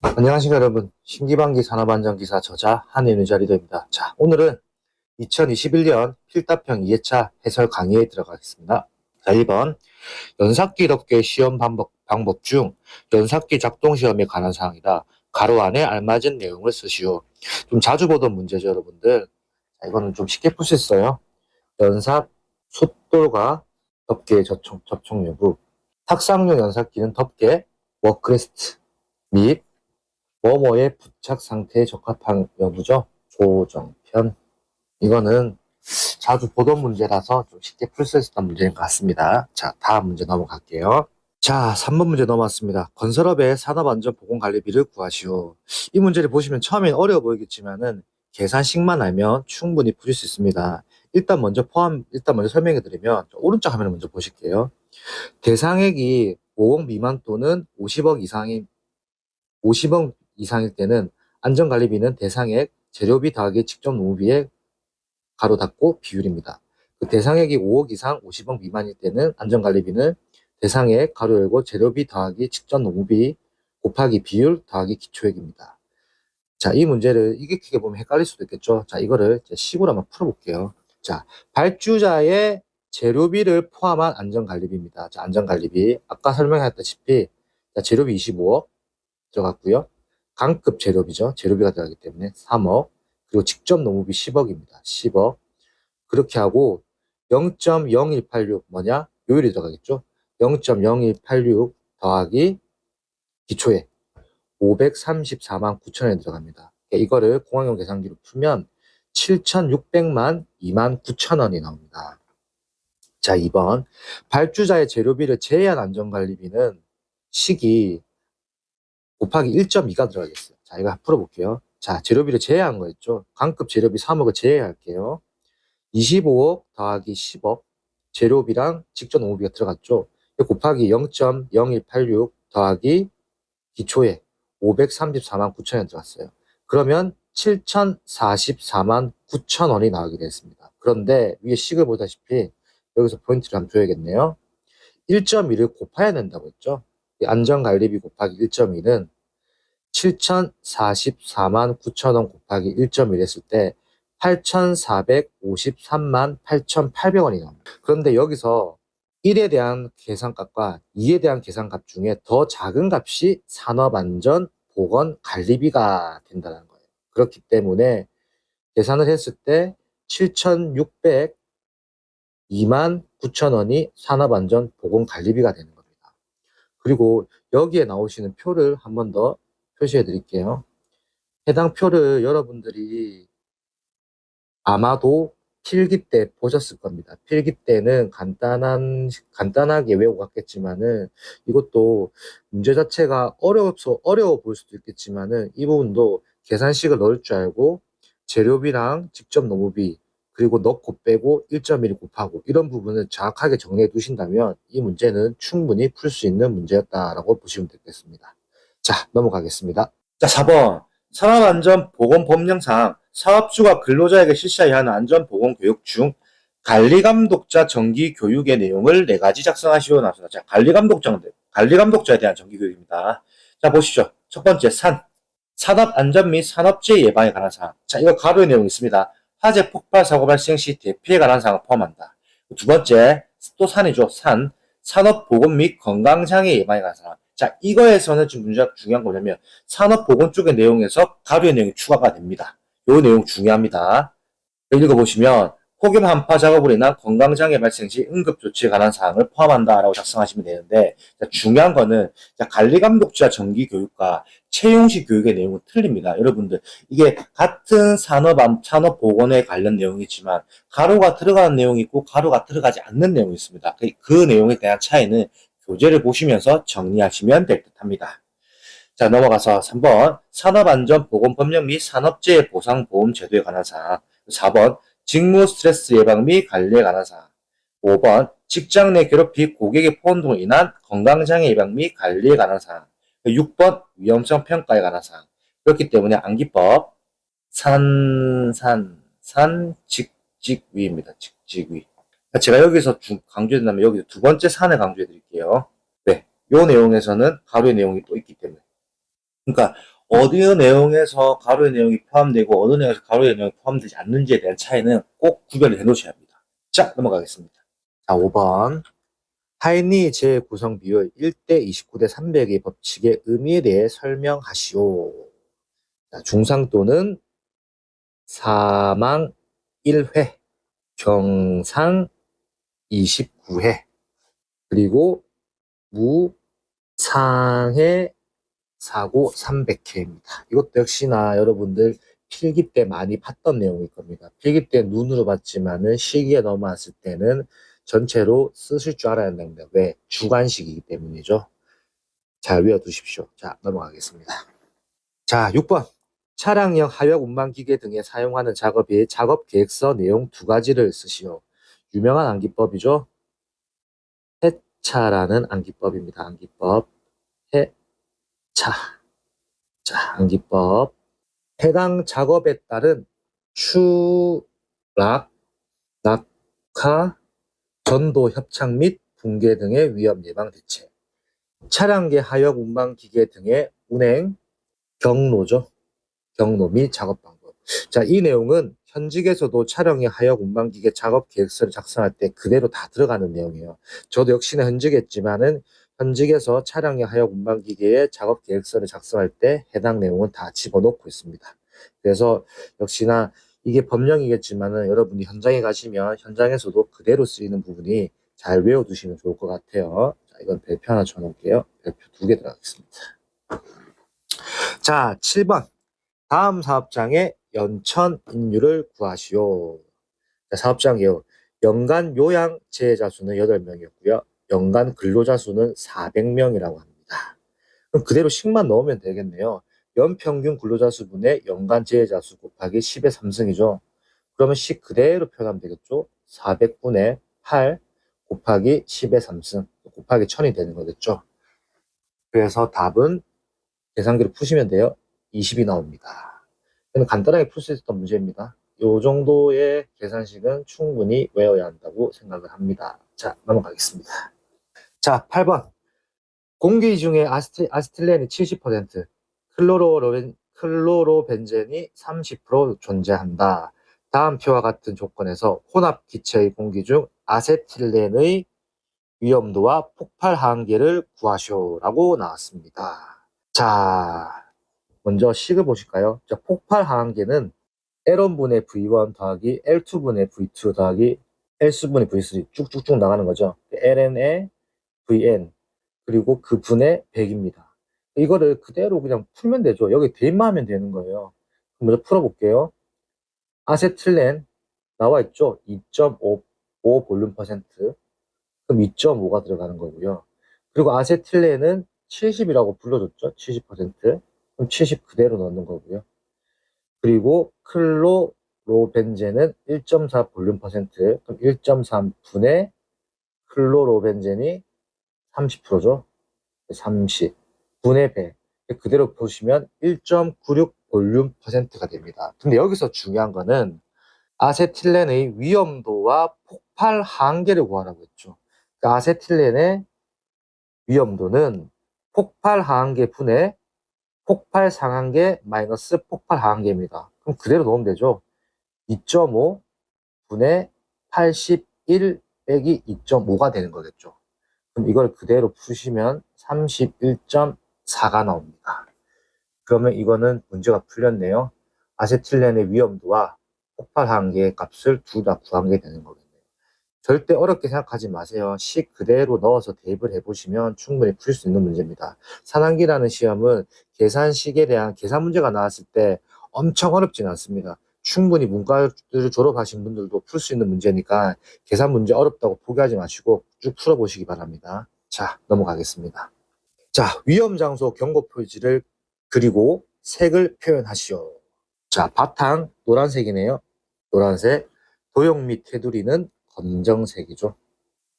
안녕하십니까 여러분. 신기방기 산업안전기사 저자 한예누자리도입니다. 자, 오늘은 2021년 필답형 2회차 해설 강의에 들어가겠습니다. 자, 1번 연삭기 덮개 시험 방법 중 연삭기 작동 시험에 관한 사항이다. 가로 안에 알맞은 내용을 쓰시오. 좀 자주 보던 문제죠 여러분들. 자, 이거는 좀 쉽게 풀 수 있어요. 연삭 숫돌과 덮개의 접촉 여부. 탁상용 연삭기는 덮개, 워크레스트 및 뭐뭐의 부착 상태에 적합한 여부죠. 조정편. 이거는 자주 보던 문제라서 좀 쉽게 풀 수 있었던 문제인 것 같습니다. 자, 다음 문제 넘어갈게요. 자, 3번 문제 넘어왔습니다. 건설업의 산업안전보건관리비를 구하시오. 이 문제를 보시면 처음엔 어려워 보이겠지만은 계산식만 알면 충분히 풀릴 수 있습니다. 일단 먼저 설명해 드리면 오른쪽 화면을 먼저 보실게요. 대상액이 5억 미만 또는 50억 이상일 때는 안전관리비는 대상액 재료비 더하기 직접 노무비의 가로 닫고 비율입니다. 그 대상액이 5억 이상 50억 미만일 때는 안전관리비는 대상액 가로 열고 재료비 더하기 직접 노무비 곱하기 비율 더하기 기초액입니다. 자, 이 문제를 익히게 보면 헷갈릴 수도 있겠죠. 자, 이거를 식으로 한번 풀어볼게요. 자, 발주자의 재료비를 포함한 안전관리비입니다. 자, 안전관리비 아까 설명했다시피 재료비 25억 들어갔고요. 강급 재료비죠. 재료비가 들어가기 때문에 3억. 그리고 직접 노무비 10억입니다. 10억. 그렇게 하고 0.0186 뭐냐? 요율이 들어가겠죠. 0.0186 더하기 기초에 534만 9천원이 들어갑니다. 이거를 공학용 계산기로 풀면 7,600만 2만 9천원이 나옵니다. 자, 2번. 발주자의 재료비를 제외한 안전관리비는 식이 곱하기 1.2가 들어가겠어요. 자, 이거 풀어볼게요. 자, 재료비를 제외한 거 있죠. 강급 재료비 3억을 제외할게요. 25억 더하기 10억 재료비랑 직접 노무비가 들어갔죠. 곱하기 0.0186 더하기 기초에 534만 9천원 들어갔어요. 그러면 7,044만 9천원이 나오게 됐습니다. 그런데 위에 식을 보다시피 여기서 포인트를 한번 줘야겠네요. 1.1을 곱해야 된다고 했죠. 안전관리비 곱하기 1.1은 7,044만 9천원 곱하기 1.1 했을 때 8,453만 8,800원이 나옵니다. 그런데 여기서 1에 대한 계산값과 2에 대한 계산값 중에 더 작은 값이 산업안전보건관리비가 된다는 거예요. 그렇기 때문에 계산을 했을 때 7,602만 9천원이 산업안전보건관리비가 되는 겁니다. 그리고 여기에 나오시는 표를 한 번 더 표시해 드릴게요. 해당 표를 여러분들이 아마도 필기 때 보셨을 겁니다. 필기 때는 간단하게 외우고 갔겠지만은 이것도 문제 자체가 어려워 보일 수도 있겠지만은 이 부분도 계산식을 넣을 줄 알고 재료비랑 직접 노무비 그리고 넣고 빼고 1.1 곱하고 이런 부분을 정확하게 정리해 두신다면 이 문제는 충분히 풀 수 있는 문제였다라고 보시면 되겠습니다. 자, 넘어가겠습니다. 자, 4번. 산업안전보건법령상 사업주가 근로자에게 실시해야 하는 안전보건교육 중 관리감독자 정기교육의 내용을 4가지 작성하시오. 나왔습니다. 자, 관리감독자에 대한 정기교육입니다. 자, 보시죠. 첫 번째, 산업안전 및 산업재해 예방에 관한 사항. 자, 이거 가로의 내용이 있습니다. 화재 폭발 사고 발생 시 대피에 관한 사항을 포함한다. 두 번째, 또 산이죠. 산업보건 및 건강장애 예방에 관한 사항. 자, 이거에서는 지금 문제가 중요한 거냐면 산업보건 쪽의 내용에서 가로의 내용이 추가가 됩니다. 이 내용 중요합니다. 읽어보시면 폭염 한파 작업으로 인한 건강장애 발생 시 응급조치에 관한 사항을 포함한다라고 작성하시면 되는데 중요한 거는 관리감독자 정기교육과 채용식 교육의 내용은 틀립니다. 여러분들 이게 같은 산업보건에 관련 내용이지만 가로가 들어가는 내용이 있고 가로가 들어가지 않는 내용이 있습니다. 그 내용에 대한 차이는 교재를 보시면서 정리하시면 될 듯합니다. 자, 넘어가서 3번 산업안전보건법령 및 산업재해보상보험제도에 관한 사항. 4번 직무 스트레스 예방 및 관리에 관한 사항. 5번 직장 내 괴롭힘 고객의 포원 등으로 인한 건강장애 예방 및 관리에 관한 사항. 6번 위험성 평가에 관한 사항. 그렇기 때문에 암기법 직직위입니다. 직직위. 제가 여기서 강조해드린다면 여기서 두 번째 산을 강조해 드릴게요. 네, 이 내용에서는 가로의 내용이 또 있기 때문에 그러니까 어느 내용에서 가로의 내용이 포함되고 어느 내용에서 가로의 내용이 포함되지 않는지에 대한 차이는 꼭 구별을 해 놓으셔야 합니다. 자, 넘어가겠습니다. 자, 5번. 하인리 재구성 비율 1대 29대 300의 법칙의 의미에 대해 설명하시오. 자, 중상또는 사망 1회, 경상 29회, 그리고 무상해 사고 300회입니다. 이것도 역시나 여러분들 필기 때 많이 봤던 내용일 겁니다. 필기 때 눈으로 봤지만은 시기에 넘어왔을 때는 전체로 쓰실 줄 알아야 됩니다. 왜? 주관식이기 때문이죠. 잘 외워두십시오. 자, 넘어가겠습니다. 자, 6번. 차량용 하역 운반기계 등에 사용하는 작업의 작업 계획서 내용 두 가지를 쓰시오. 유명한 암기법이죠. 해차라는 암기법입니다. 암기법. 해차. 자, 암기법. 해당 작업에 따른 추락, 낙하, 전도 협착 및 붕괴 등의 위험 예방 대책. 차량계 하역 운반 기계 등의 운행 경로죠. 경로 및 작업 방법. 자, 이 내용은 현직에서도 차량의 하역 운반 기계 작업 계획서를 작성할 때 그대로 다 들어가는 내용이에요. 저도 역시나 현직했지만은 현직에서 차량의 하역 운반 기계의 작업 계획서를 작성할 때 해당 내용은 다 집어넣고 있습니다. 그래서 역시나 이게 법령이겠지만은 여러분이 현장에 가시면 현장에서도 그대로 쓰이는 부분이 잘 외워두시면 좋을 것 같아요. 자, 이건 별표 하나 쳐놓을게요. 별표 2개 들어가겠습니다. 자, 7번. 다음 사업장의 연천 인율을 구하시오. 자, 사업장이요. 연간 요양 재해자 수는 8명이었고요. 연간 근로자 수는 400명이라고 합니다. 그럼 그대로 식만 넣으면 되겠네요. 연평균 근로자 수분의 연간 재해자 수 곱하기 10의 3승이죠. 그러면 10 그대로 표현하면 되겠죠. 400분의 8 곱하기 10의 3승 곱하기 1000이 되는 거겠죠. 그래서 답은 계산기로 푸시면 돼요. 20이 나옵니다. 간단하게 풀 수 있었던 문제입니다. 이 정도의 계산식은 충분히 외워야 한다고 생각을 합니다. 자, 넘어가겠습니다. 자, 8번. 공기 중에 아스틸렌이 70%, 클로로벤젠이 30% 존재한다. 다음 표와 같은 조건에서 혼합 기체의 공기 중 아세틸렌의 위험도와 폭발 한계를 구하시오라고 나왔습니다. 자, 먼저 식을 보실까요? 자, 폭발 한계는 L1분의 V1 더하기 L2분의 V2 더하기 L3분의 V3 쭉쭉쭉 나가는 거죠. LN의 VN 그리고 그 분의 100입니다. 이거를 그대로 그냥 풀면 되죠. 여기 대입만 되는 거예요. 먼저 풀어볼게요. 아세틸렌 나와 있죠. 2.5 볼륨 퍼센트. 그럼 2.5가 들어가는 거고요. 그리고 아세틸렌은 70이라고 불러줬죠. 70%. 그럼 70 그대로 넣는 거고요. 그리고 클로로벤젠은 1.4 볼륨 퍼센트. 그럼 1.3분의 클로로벤젠이 30%죠. 30 분의 100. 그대로 보시면 1.96 볼륨 퍼센트가 됩니다. 근데 여기서 중요한 거는 아세틸렌의 위험도와 폭발 한계를 구하라고 했죠. 그러니까 아세틸렌의 위험도는 폭발 하한계 분의 폭발 상한계 마이너스 폭발 하한계입니다. 그럼 그대로 넣으면 되죠. 2.5 분의 81 빼기 2.5가 되는 거겠죠. 그럼 이걸 그대로 푸시면 31.4가 나옵니다. 그러면 이거는 문제가 풀렸네요. 아세틸렌의 위험도와 폭발 한계의 값을 둘 다 구한 게 되는 거겠네요. 절대 어렵게 생각하지 마세요. 식 그대로 넣어서 대입을 해보시면 충분히 풀 수 있는 문제입니다. 산한기라는 시험은 계산식에 대한 계산 문제가 나왔을 때 엄청 어렵지는 않습니다. 충분히 문과를 졸업하신 분들도 풀 수 있는 문제니까 계산 문제 어렵다고 포기하지 마시고 쭉 풀어보시기 바랍니다. 자, 넘어가겠습니다. 자, 위험 장소 경고 표지를 그리고 색을 표현하시오. 자, 바탕 노란색이네요. 노란색. 도형 및 테두리는 검정색이죠.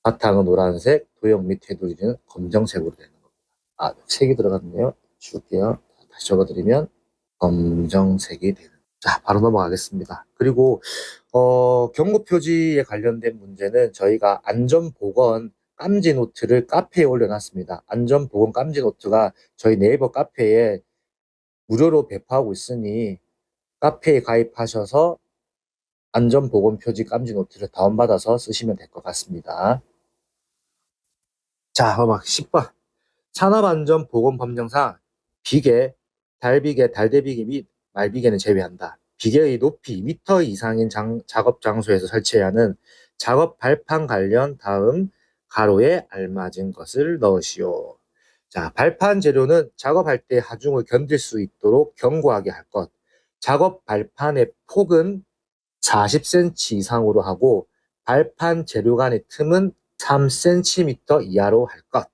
바탕은 노란색, 도형 및 테두리는 검정색으로 되는 겁니다. 아, 색이 들어갔네요. 지울게요. 다시 적어드리면 검정색이 되는. 자, 바로 넘어가겠습니다. 그리고 경고 표지에 관련된 문제는 저희가 안전보건 깜지 노트를 카페에 올려놨습니다. 안전보건 깜지 노트가 저희 네이버 카페에 무료로 배포하고 있으니 카페에 가입하셔서 안전보건표지 깜지 노트를 다운받아서 쓰시면 될 것 같습니다. 자, 그럼 10번. 산업안전보건법령상 비계, 달비계, 달대비계 및 말비계는 제외한다. 비계의 높이 2m 이상인 작업 장소에서 설치해야 하는 작업 발판 관련 다음 가로에 알맞은 것을 넣으시오. 자, 발판 재료는 작업할 때 하중을 견딜 수 있도록 견고하게 할 것. 작업 발판의 폭은 40cm 이상으로 하고 발판 재료 간의 틈은 3cm 이하로 할 것.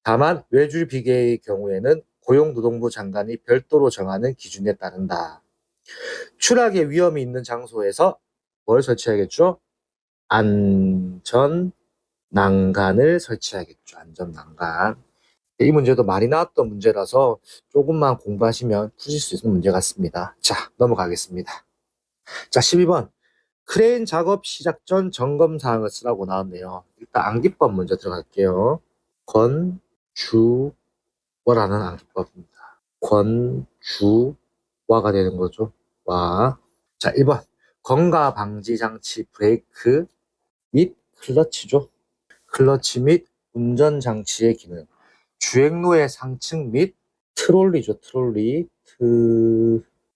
다만 외줄 비계의 경우에는 고용노동부 장관이 별도로 정하는 기준에 따른다. 추락의 위험이 있는 장소에서 뭘 설치해야겠죠? 안전 난간을 설치해야겠죠. 안전 난간. 이 문제도 많이 나왔던 문제라서 조금만 공부하시면 푸실 수 있는 문제 같습니다. 자, 넘어가겠습니다. 자, 12번. 크레인 작업 시작 전 점검 사항을 쓰라고 나왔네요. 일단 암기법 먼저 들어갈게요. 건주와라는 암기법입니다. 건주와가 되는 거죠. 와. 자, 1번. 건가 방지 장치 브레이크 및 클러치죠. 클러치 및 운전 장치의 기능. 주행로의 상층 및 트롤리죠.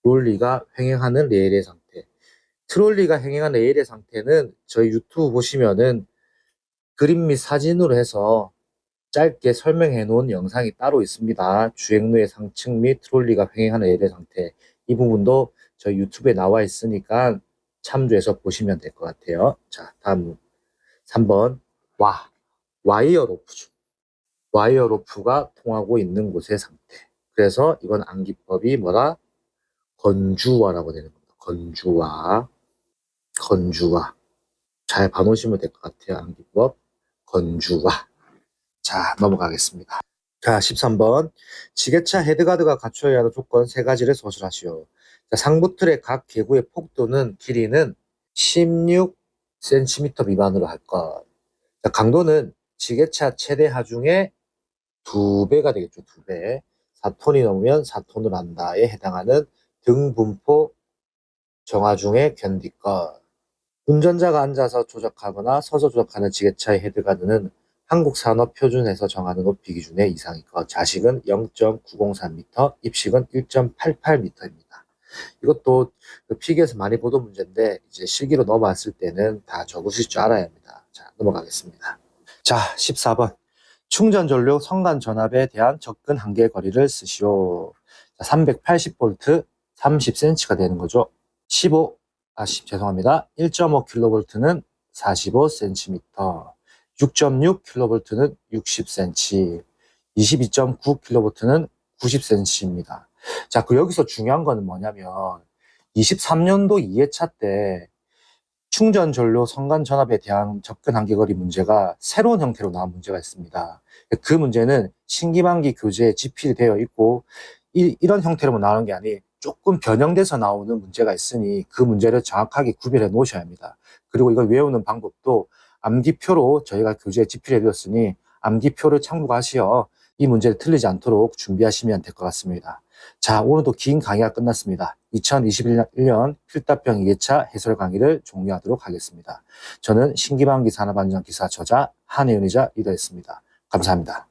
트롤리가 횡행하는 레일의 상태. 트롤리가 횡행하는 레일의 상태는 저희 유튜브 보시면은 그림 및 사진으로 해서 짧게 설명해 놓은 영상이 따로 있습니다. 주행로의 상층 및 트롤리가 횡행하는 레일의 상태. 이 부분도 저희 유튜브에 나와 있으니까 참조해서 보시면 될 것 같아요. 자, 다음 3번. 와이어 로프죠. 와이어 로프가 통하고 있는 곳의 상태. 그래서 이건 암기법이 뭐라? 건주와라고 되는 겁니다. 건주와. 잘 봐놓으시면 될 것 같아요. 암기법. 건주와. 자, 넘어가겠습니다. 자, 13번. 지게차 헤드가드가 갖춰야 하는 조건 3가지를 서술하시오. 자, 상부 틀의 각 개구의 폭도는 길이는 16cm 미만으로 할 것. 자, 강도는 지게차 최대 하중의 2배가 되겠죠. 2배. 4톤이 넘으면 4톤을 한다에 해당하는 등 분포 정하중에 견딜 것. 운전자가 앉아서 조작하거나 서서 조작하는 지게차의 헤드가드는 한국산업표준에서 정하는 높이 기준의 이상일 것. 좌식은 0.903m, 입식은 1.88m입니다. 이것도 필기에서 많이 보던 문제인데 이제 실기로 넘어왔을 때는 다 적으실 줄 알아야 합니다. 자, 넘어가겠습니다. 자, 14번. 충전 전류 성간 전압에 대한 접근 한계 거리를 쓰시오. 자, 380V 30cm가 되는 거죠. 1.5kV는 45cm, 6.6kV는 60cm, 22.9kV는 90cm입니다. 자, 여기서 중요한 거는 뭐냐면 23년도 2회차 때 충전 전류 성간 전압에 대한 접근 한계거리 문제가 새로운 형태로 나온 문제가 있습니다. 그 문제는 신기반기 교재에 집필되어 있고 이런 형태로만 나오는 게 아니 조금 변형돼서 나오는 문제가 있으니 그 문제를 정확하게 구별해 놓으셔야 합니다. 그리고 이걸 외우는 방법도 암기표로 저희가 교재에 집필해 드렸으니 암기표를 참고하시어 이 문제를 틀리지 않도록 준비하시면 될 것 같습니다. 자, 오늘도 긴 강의가 끝났습니다. 2021년 필답형 2회차 해설 강의를 종료하도록 하겠습니다. 저는 신기반기 산업안전기사 저자 한혜윤이자 리더였습니다. 감사합니다.